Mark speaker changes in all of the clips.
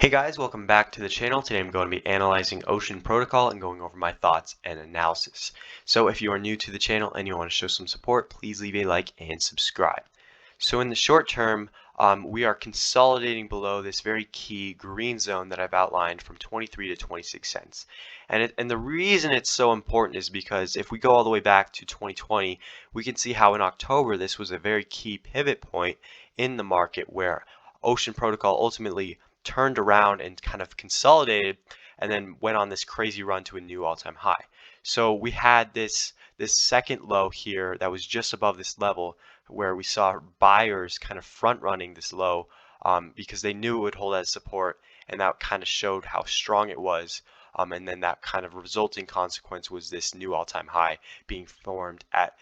Speaker 1: Hey guys, welcome back to the channel. Today I'm going to be analyzing Ocean Protocol and going over my thoughts and analysis. So if you are new to the channel and you want to show some support, please leave a like and subscribe. So in the short term, we are consolidating below this very key green zone that I've outlined from 23 to 26 cents. And the reason it's so important is because if we go all the way back to 2020, we can see how in October this was a very key pivot point in the market where Ocean Protocol ultimately turned around and kind of consolidated and then went on this crazy run to a new all-time high. So we had this second low here that was just above this level where we saw buyers kind of front running this low because they knew it would hold as support, and that kind of showed how strong it was. And then that kind of resulting consequence was this new all-time high being formed at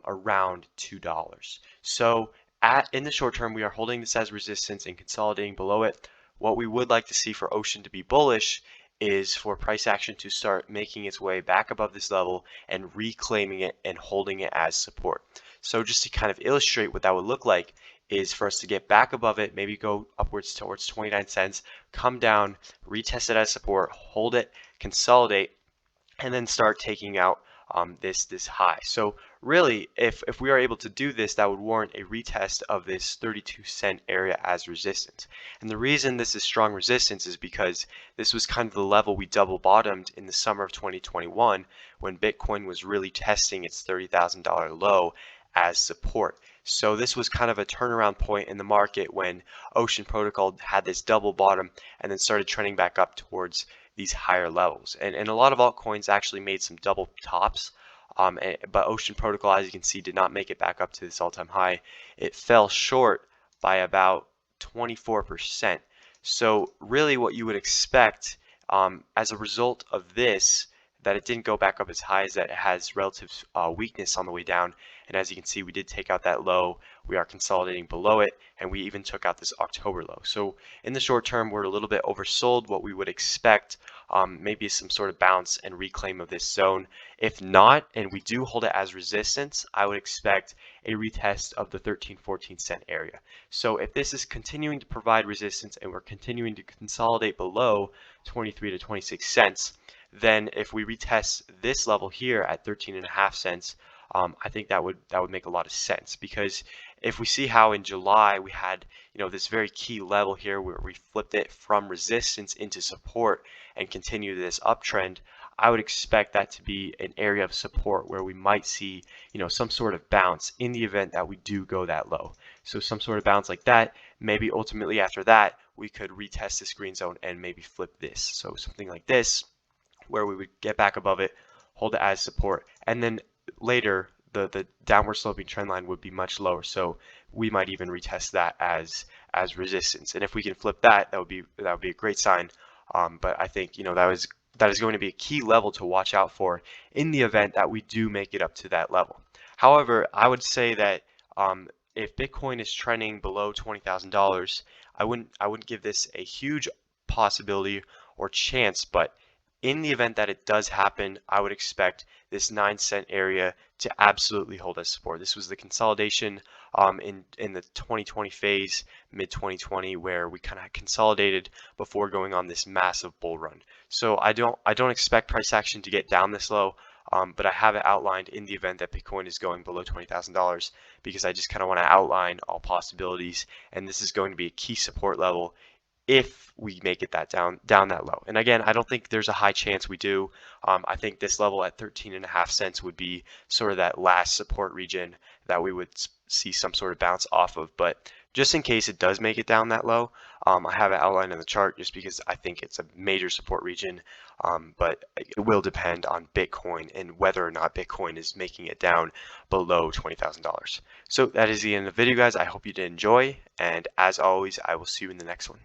Speaker 1: around $2. So in the short term, we are holding this as resistance and consolidating below it. What we would like to see for Ocean to be bullish is for price action to start making its way back above this level and reclaiming it and holding it as support. So just to kind of illustrate what that would look like is for us to get back above it, maybe go upwards towards 29 cents, come down, retest it as support, hold it, consolidate, and then start taking out this high. So really, if we are able to do this, that would warrant a retest of this 32-cent area as resistance. And the reason this is strong resistance is because this was kind of the level we double bottomed in the summer of 2021 when Bitcoin was really testing its $30,000 low as support. So this was kind of a turnaround point in the market when Ocean Protocol had this double bottom and then started trending back up towards these higher levels. And a lot of altcoins actually made some double tops, but Ocean Protocol, as you can see, did not make it back up to this all-time high. It fell short by about 24%. So really what you would expect as a result of this, that it didn't go back up as high, is that it has relative weakness on the way down. And as you can see, we did take out that low. We are consolidating below it, and we even took out this October low. So in the short term, we're a little bit oversold. What we would expect maybe some sort of bounce and reclaim of this zone. If not, and we do hold it as resistance, I would expect a retest of the 13-14 cent area. So if this is continuing to provide resistance and we're continuing to consolidate below 23 to 26 cents, then if we retest this level here at 13.5 cents, I think that would make a lot of sense, because if we see how in July we had this very key level here where we flipped it from resistance into support and continue this uptrend, I would expect that to be an area of support where we might see some sort of bounce in the event that we do go that low. So some sort of bounce like that, maybe ultimately after that we could retest this green zone and maybe flip this. So something like this, where we would get back above it, hold it as support, and then later the downward sloping trend line would be much lower, so we might even retest that as resistance. And if we can flip that, that would be a great sign. But I think that is going to be a key level to watch out for in the event that we do make it up to that level. However, I would say that if Bitcoin is trending below $20,000, I wouldn't give this a huge possibility or chance, but in the event that it does happen, I would expect this 9-cent area to absolutely hold as support. This was the consolidation in the 2020 phase, mid-2020, where we kind of consolidated before going on this massive bull run. So I don't expect price action to get down this low, but I have it outlined in the event that Bitcoin is going below $20,000, because I just kind of want to outline all possibilities, and this is going to be a key support level if we make it down that low. And again, I don't think there's a high chance we do. I think this level at 13.5 cents would be sort of that last support region that we would see some sort of bounce off of. But just in case it does make it down that low, I have it outlined in the chart just because I think it's a major support region. But it will depend on Bitcoin and whether or not Bitcoin is making it down below $20,000. So that is the end of the video, guys. I hope you did enjoy, and as always, I will see you in the next one.